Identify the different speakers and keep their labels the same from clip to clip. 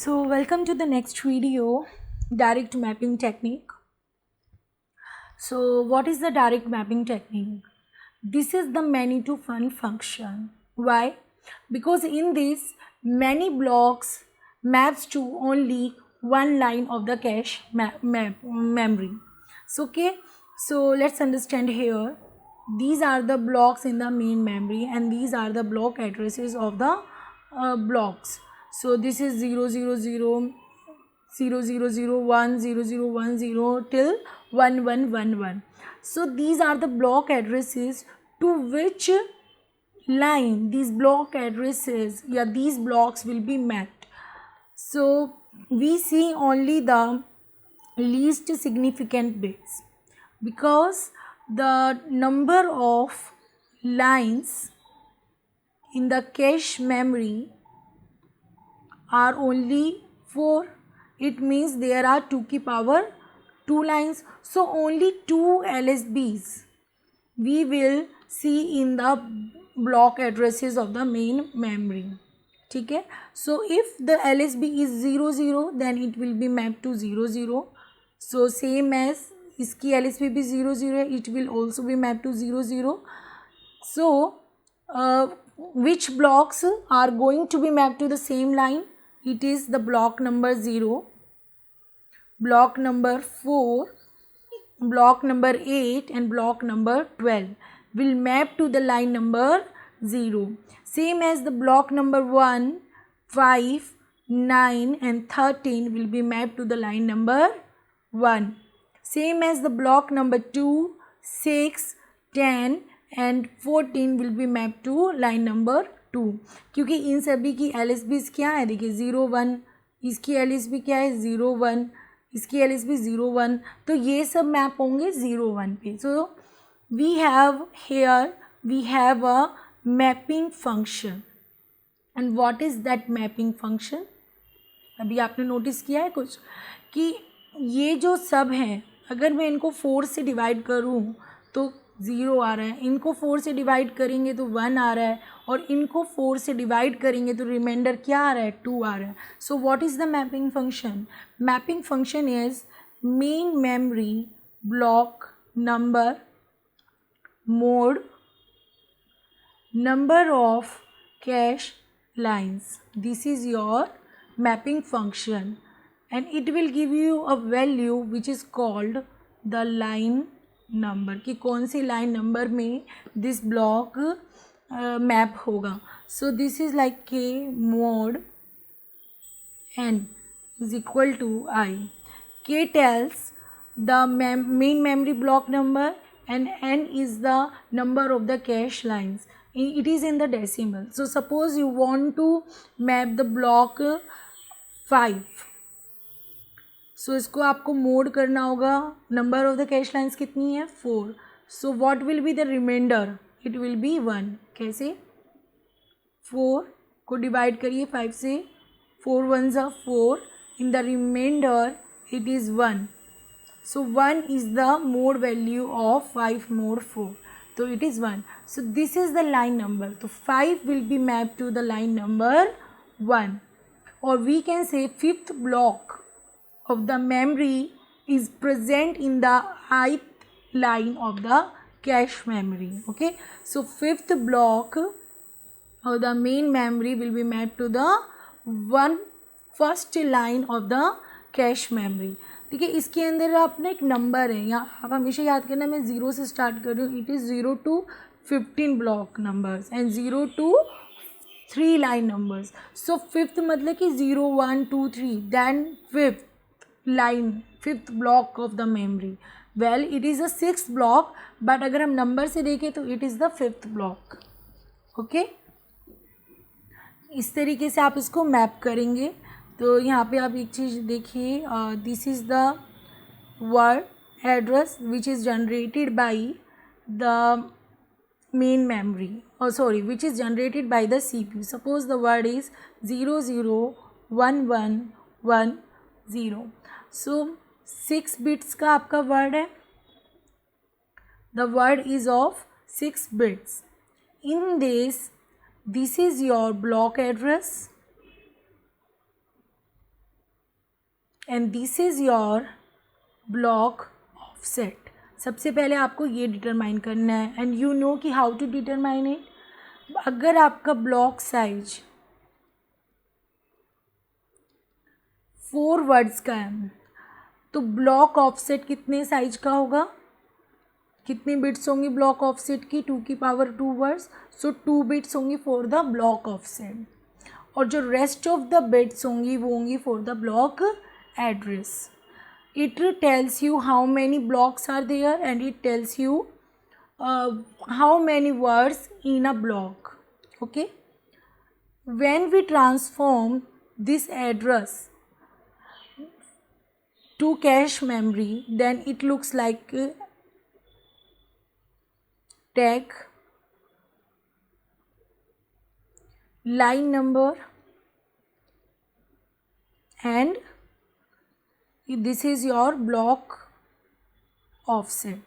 Speaker 1: So welcome to the next video, direct mapping technique. So what is the direct mapping technique? This is the many to one function. Why? Because in this many blocks maps to only one line of the cache memory. So let's understand here. These are the blocks in the main memory and these are the block addresses of the blocks. So this is 000 00001 0010 till 1111. So these are the block addresses to which line these block addresses these blocks will be mapped. So we see only the least significant bits because the number of lines in the cache memory are only 4. It means there are 2 की power 2 lines. So only 2 LSBs we will see in the block addresses of the main memory. ठीक है. So if the LSB is 00 then it will be mapped to 00. So same as इसकी LSB भी 00 है, it will also be mapped to 00. So which blocks are going to be mapped to the same line? It is the block number 0, block number 4, block number 8 and block number 12 will map to the line number 0. Same as the block number 1, 5, 9 and 13 will be mapped to the line number 1. Same as the block number 2, 6, 10 and 14 will be mapped to line number 2. क्योंकि इन सभी की LSBs क्या है, देखिए 01, इसकी LSB क्या है 01, इसकी LSB 01, तो ये सब मैप होंगे 01 पे. So we have a mapping function. And what is that mapping function? अभी आपने नोटिस किया है कुछ कि ये जो सब हैं अगर मैं इनको 4 से डिवाइड करूँ तो 0 आ रहा है, इनको 4 से डिवाइड करेंगे तो 1 आ रहा है और इनको 4 से डिवाइड करेंगे तो रिमाइंडर क्या आ रहा है 2 आ रहा है. So what is the mapping function? Mapping function is main memory block number mode number of cache lines. This is your mapping function and it will give you a value which is called the line number कि कौन सी line number में this block map होगा. So this is like k mod n is equal to I. K tells the main memory block number and n is the number of the cache lines. It is in the decimal. So suppose you want to map the block 5. So इसको आपको mod करना होगा. Number of the cache lines कितनी है 4. So what will be the remainder? It will be 1. कैसे? 4 को divide करिए 5 से, 4 1s are 4. In the remainder it is 1. So 1 is the mode value of 5 mod 4. So it is 1. So this is the line number. So 5 will be mapped to the line number 1. Or we can say fifth block of the memory is present in the ith line of the cache memory. Okay. So fifth block of the main memory will be mapped to the first line of the cache memory. ठीक है. इसके अंदर अपना एक number है, यहाँ आप हमेशा याद करना मैं 0 से स्टार्ट कर रही हूँ. It is 0 to 15 block numbers and 0 to 3 line numbers. So fifth मतलब कि 0 1 2 3 then fifth line, fifth block of the memory. Well it is a 6th block but अगर हम नंबर से देखें तो it is the 5th block. Okay. इस तरीके से आप इसको मैप करेंगे. तो यहाँ पे आप एक चीज़ देखिए, this is the word address which is generated by the main memory और sorry which is generated by the CPU. Suppose the word is 001110. So 6 bits का आपका वर्ड है. The word is of 6 bits. In this is your block address. And this is your block offset. सबसे पहले आपको ये determine करना है, and you know कि हाउ टू डिटरमाइन इट। अगर आपका ब्लॉक साइज 4 वर्ड्स का है तो ब्लॉक ऑफसेट कितने साइज का होगा, कितनी बिट्स होंगी ब्लॉक ऑफसेट की, 2 की पावर 2 वर्ड्स, सो 2 बिट्स होंगी फॉर द ब्लॉक ऑफसेट, और जो रेस्ट ऑफ द बिट्स होंगी वो होंगी for the block address. It tells you how many blocks are there, and it tells you how many words in a block. Okay, when we transform this address to cache memory, then it looks like tag, line number, and this is your block offset।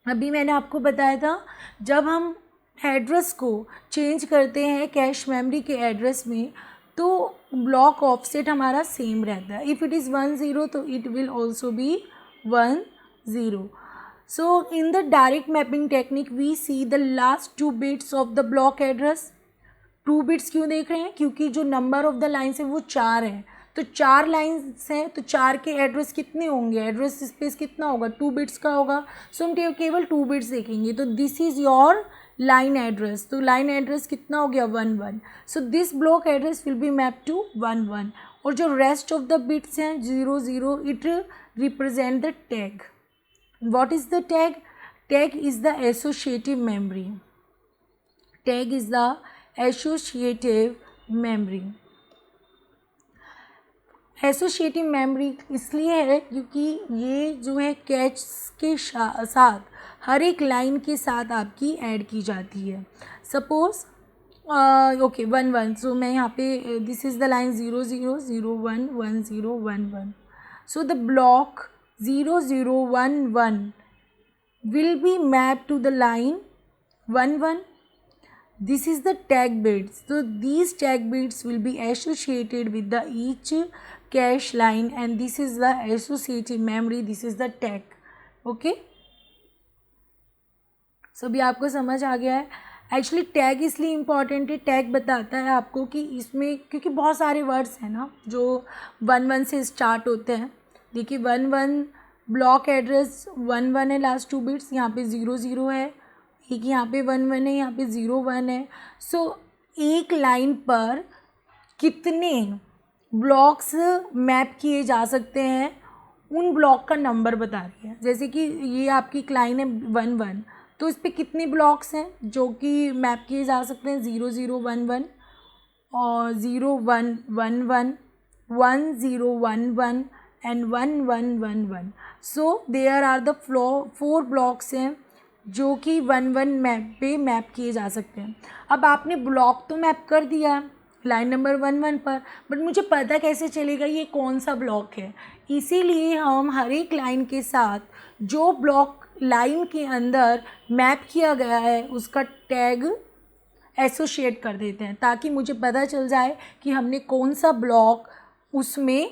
Speaker 1: अभी मैंने आपको बताया था जब हम address को change करते हैं कैश मेमोरी के एड्रेस में तो ब्लॉक ऑफसेट हमारा सेम रहता है। इफ़ इट इज़ 10 तो it will also be 10। So in the direct mapping technique we see the last 2 bits of the block address. 2 bits क्यों देख रहे हैं, क्योंकि जो नंबर ऑफ द लाइन्स है वो 4 है, तो 4 लाइन्स हैं तो 4 के एड्रेस कितने होंगे, एड्रेस स्पेस कितना होगा, 2 बिट्स का होगा। सो हम केवल 2 बिट्स देखेंगे, तो this is your line address, तो लाइन एड्रेस कितना हो गया 11। So this block address will be map to 11, और जो रेस्ट ऑफ द बिट्स हैं 0 it represent the tag. What is the tag, tag is the associative memory, tag is the associative memory. Associative memory इसलिए है क्योंकि ये जो है catch के साथ हर एक लाइन के साथ आपकी ऐड की जाती है। सपोज ओके 11, सो मैं यहाँ पे this is the line 0 0 0 1 1 0 1 1, so the block 0 0 1 1 will be mapped to the line 1 1. This is the tag bits. So these tag bits will be associated with the each cache line, and this is the associative memory. This is the tag. Okay. So अभी आपको समझ आ गया है। Actually tag इसलिए important है, tag बताता है आपको कि इसमें क्योंकि बहुत सारे वर्ड्स हैं ना जो 1 1 से स्टार्ट होते हैं। देखिए 1 1 ब्लॉक एड्रेस 1 1 है, लास्ट 2 बिट्स, यहाँ पे 0 0 है, एक यहाँ पे 1 1 है, यहाँ पे 0 1 है। सो एक लाइन पर कितने ब्लॉक्स मैप किए जा सकते हैं उन ब्लॉक का नंबर बता रही है। जैसे कि ये आपकी एक लाइन है 1 1, तो इस पर कितने ब्लॉक्स हैं जो कि मैप किए जा सकते हैं, 0 0 1 1 और 0 1 1 1 1 0 1 1 and 1 1 1 1। So there are the 4 blocks हैं जो कि 1 1 मैप पे मैप किए जा सकते हैं। अब आपने ब्लॉक तो मैप कर दिया लाइन नंबर 1 1 पर, बट मुझे पता कैसे चलेगा ये कौन सा ब्लॉक है। इसीलिए हम हर एक लाइन के साथ जो ब्लॉक लाइन के अंदर मैप किया गया है उसका टैग एसोशिएट कर देते हैं, ताकि मुझे पता चल जाए कि हमने कौन सा ब्लॉक उसमें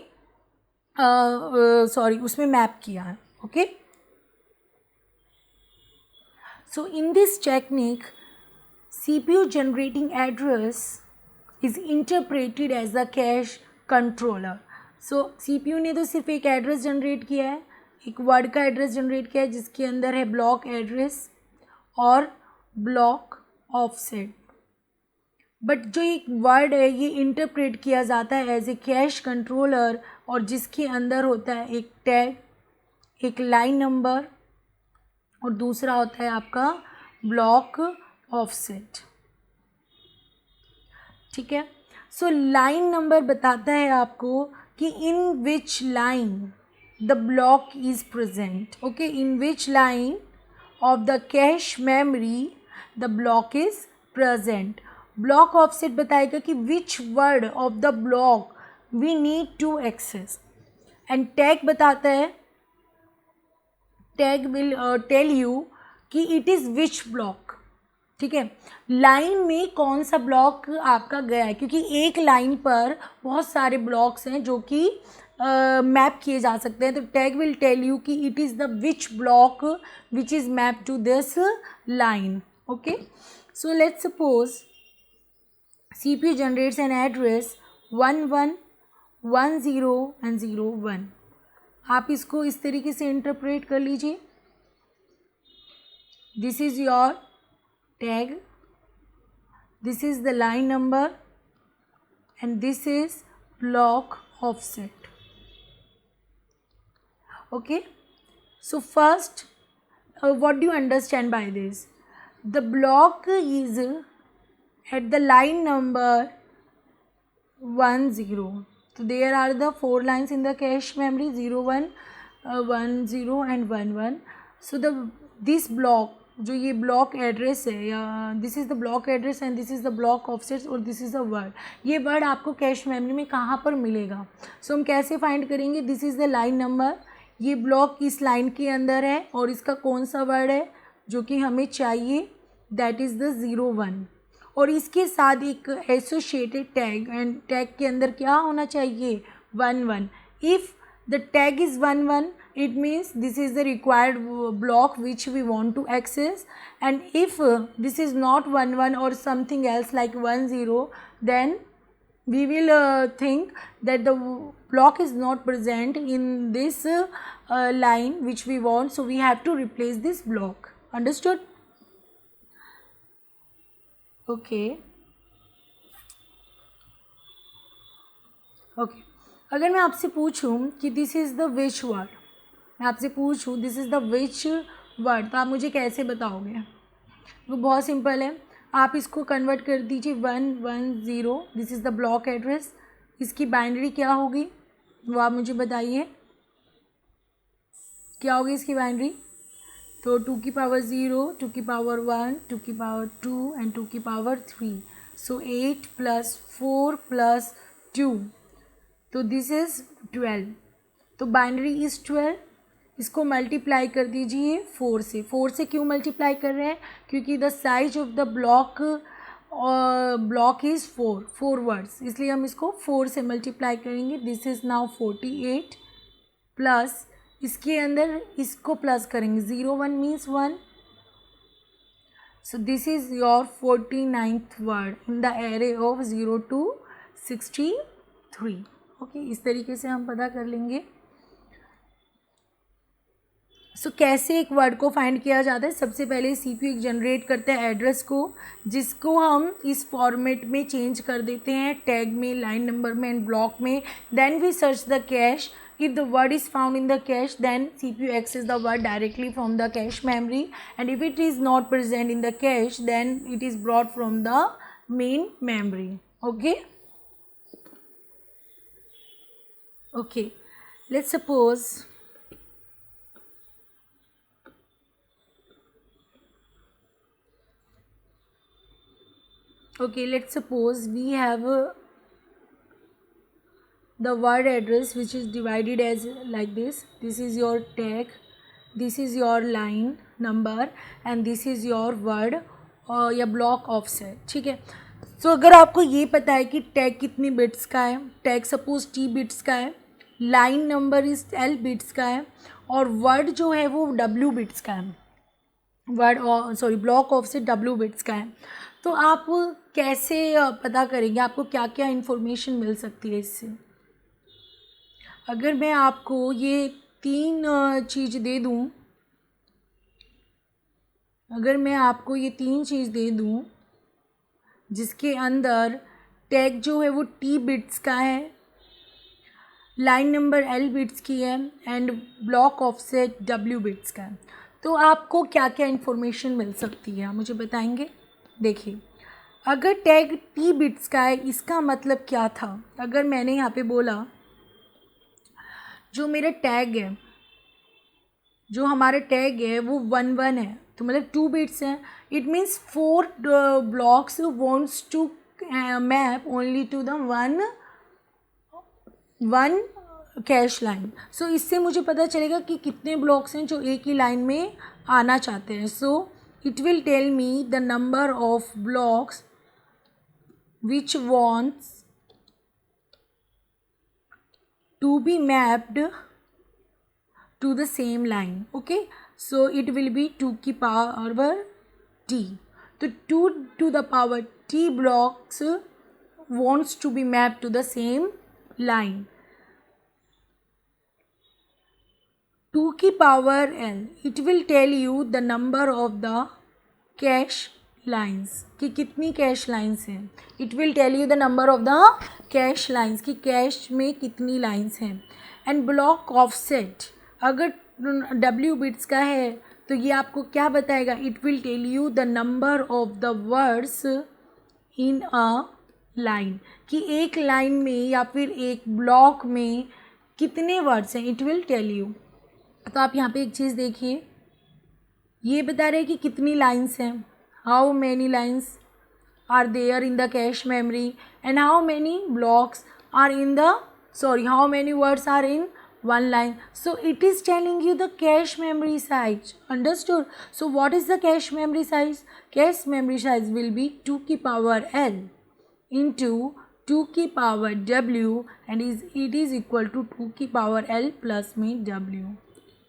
Speaker 1: उसमें मैप किया है। Okay, so in this technique CPU generating address is interpreted as the cache controller। so CPU ने तो सिर्फ एक एड्रेस जनरेट किया है, एक वर्ड का एड्रेस जनरेट किया है जिसके अंदर है ब्लॉक एड्रेस और ब्लॉक ऑफसेट, बट जो एक वर्ड है ये इंटरप्रेट किया जाता है एज ए कैश कंट्रोलर, और जिसके अंदर होता है एक टैग, एक लाइन नंबर और दूसरा होता है आपका ब्लॉक ऑफसेट। ठीक है, सो लाइन नंबर बताता है आपको कि in which line the block is present. Okay, in which line of the cache memory the block is present. Block offset बताएगा कि which word of the block we need to access, and tag बताता है, tag will tell you कि it is which block. ठीक है, line में कौन सा ब्लॉक आपका गया है, क्योंकि एक लाइन पर बहुत सारे ब्लॉक्स हैं जो कि मैप किए जा सकते हैं. तो टैग विल टेल यू कि it is the which block which is map to this line. Okay, so let's suppose CPU generates an address 11 10 and 01. आप इसको इस तरीके से इंटरप्रेट कर लीजिए. This is your tag, this is the line number, and this is block offset. Okay, so first what do you understand by this? The block is at the line number 10. So there are the 4 lines in the cache memory, 0 1 1 0 and 1 1. So this block, जो ये block address है, या this is the block address and this is the block offsets और this is the word, ये word आपको cache memory में कहाँ पर मिलेगा. सो हम कैसे फाइंड करेंगे? This is the line number, ये ब्लॉक इस लाइन के अंदर है और इसका कौन सा वर्ड है जो कि हमें चाहिए, दैट इज़ द 0 1. और इसके साथ एक एसोसिएटेड टैग, एंड टैग के अंदर क्या होना चाहिए? 1 1. If the tag is 1 1, it means this is the required block which we want to access, and if this is not 1 1 or something else like 1 0, then we will think that the block is not present in this line which we want, so we have to replace this block. Understood? Okay. Okay, अगर मैं आपसे पूछूं कि this is the which word, मैं आपसे पूछूं this is the which word, तो आप मुझे कैसे बताओगे? वो बहुत सिंपल है, आप इसको कन्वर्ट कर दीजिए 1 1 0. This is the block address. इसकी बाइनरी क्या होगी वो आप मुझे बताइए, क्या होगी इसकी बाइनरी? तो 2 की पावर 0, 2 की पावर 1, 2 की पावर 2 एंड 2 की पावर 3. सो 8 + 4 + 2, तो दिस इज़ 12. तो बाइनरी इज़ 12. इसको मल्टीप्लाई कर दीजिए 4 से. 4 से क्यों मल्टीप्लाई कर रहे हैं? क्योंकि the size of the block is 4 words, इसलिए हम इसको 4 से मल्टीप्लाई करेंगे. दिस इज़ नाउ 48 प्लस इसके अंदर इसको प्लस करेंगे, 0 1 means 1. So this is your 49th word in the array of 0 to 63. Okay, इस तरीके से हम पता कर लेंगे. सो कैसे एक वर्ड को फाइंड किया जाता है? सबसे पहले CPU जनरेट करते हैं एड्रेस को, जिसको हम इस फॉर्मेट में चेंज कर देते हैं, टैग में, लाइन नंबर में एंड ब्लॉक में. Then we search the cache. If the word is found in the cache, then CPU access the word directly from the cache memory, and if it is not present in the cache, then it is brought from the main memory. Okay. Okay, let's suppose we have the word address which is divided as like this. This is your tag, this is your line number, and this is your word या block offset. ठीक है. सो अगर आपको ये पता है कि tag कितनी बिट्स का है, टैग सपोज T बिट्स का है, लाइन नंबर इस L बिट्स का है, और वर्ड जो है वो W बिट्स का है, ब्लॉक ऑफसेट W बिट्स का है, तो आप कैसे पता करेंगे? आपको क्या क्या इन्फॉर्मेशन मिल सकती है इससे? अगर मैं आपको ये 3 चीज़ दे दूँ, जिसके अंदर टैग जो है वो T बिट्स का है, लाइन नंबर L बिट्स की है, and block offset W bits का है, तो आपको क्या क्या इन्फॉर्मेशन मिल सकती है, आप मुझे बताएंगे? देखिए, अगर टैग T बिट्स का है, इसका मतलब क्या था? अगर मैंने यहाँ पे बोला जो मेरा टैग है, जो हमारा टैग है वो 1 1 है, तो मतलब 2 बिट्स हैं. It means 4 blocks wants to map only to the one cache line. इससे मुझे पता चलेगा कि कितने ब्लॉक्स हैं जो एक ही लाइन में आना चाहते हैं. it will tell me the number of blocks which wants to be mapped to the same line. Okay, so it will be 2 की power t. तो 2 to the power t blocks wants to be mapped to the same line. 2 की power n, it will tell you the number of the cache lines कि कितनी cache lines हैं. It will tell you the number of the cache lines कि cache में कितनी lines हैं. And block offset अगर w bits का है तो ये आपको क्या बताएगा. It will tell you the number of the words in a line कि एक लाइन में या फिर एक ब्लॉक में कितने वर्ड्स हैं. It will tell you. तो आप यहाँ पे एक चीज़ देखिए, ये बता रहे हैं कि कितनी लाइन्स हैं. How many lines are there in the cache memory and how many blocks are in the how many words are in one line. So it is telling you the cache memory size. Understood? So what is the cache memory size? Cache memory size will be 2 की power n into 2 की power w and it is equal to 2 की power l plus में w.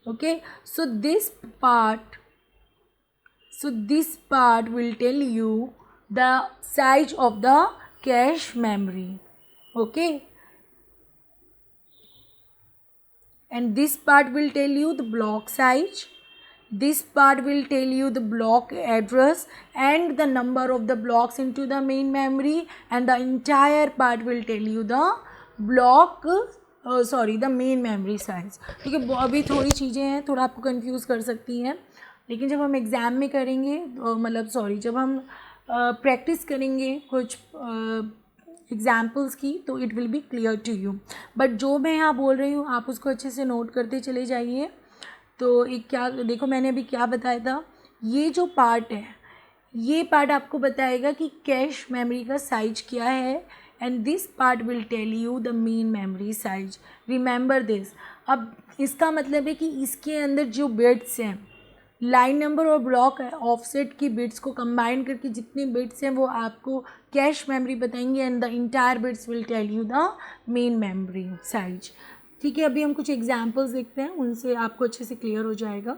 Speaker 1: Okay, so this part will tell you the size of the cache memory. Okay, and this part will tell you the block size. This part will tell you the block address and the number of the blocks into the main memory, and the entire part will tell you the the main memory size. ठीक है, अभी थोड़ी चीज़ें हैं, थोड़ा आपको confuse कर सकती हैं, लेकिन जब हम एग्ज़ाम में करेंगे जब हम प्रैक्टिस करेंगे कुछ एग्जाम्पल्स की तो it will be clear to you. But जो मैं यहाँ बोल रही हूँ आप उसको अच्छे से नोट करते चले जाइए. तो एक क्या देखो, मैंने अभी क्या बताया था. ये जो पार्ट है ये पार्ट आपको बताएगा कि कैश मेमोरी का साइज क्या है. And this part will tell you the main memory size. Remember this. अब इसका मतलब है कि इसके अंदर जो बिट्स हैं, लाइन नंबर और ब्लॉक ऑफसेट की बिट्स को कंबाइन करके जितने बिट्स हैं वो आपको कैश मेमोरी बताएंगे. And the entire bits will tell you the main memory size. ठीक है, अभी हम कुछ एग्जांपल्स देखते हैं, उनसे आपको अच्छे से क्लियर हो जाएगा.